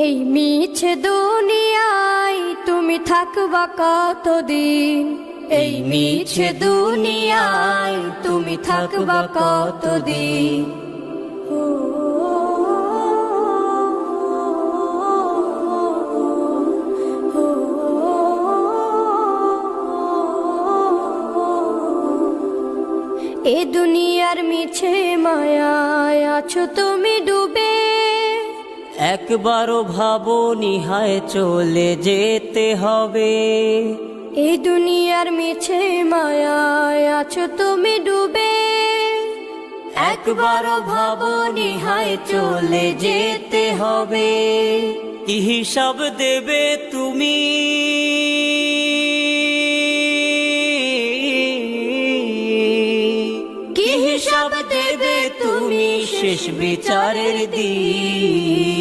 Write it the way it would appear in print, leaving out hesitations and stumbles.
এই মিছে দুনিয়ায় তুমি থাকবা কতদিন, এই মিছে দুনিয়ায় তুমি থাকবা কতদিন। এ দুনিয়ার মিছে মায়ায় আছো তুমি ডুবে, একবারও ভাবো নিহায় চলে যেতে হবে। এই দুনিয়ার মিছে মায়ায় আছো তুমি ডুবে, একবারও ভাবো নিহায় চলে যেতে হবে। কি হিসাব দেবে তুমি, কি হিসাব দেবে তুমি শেষ বিচারের দিন।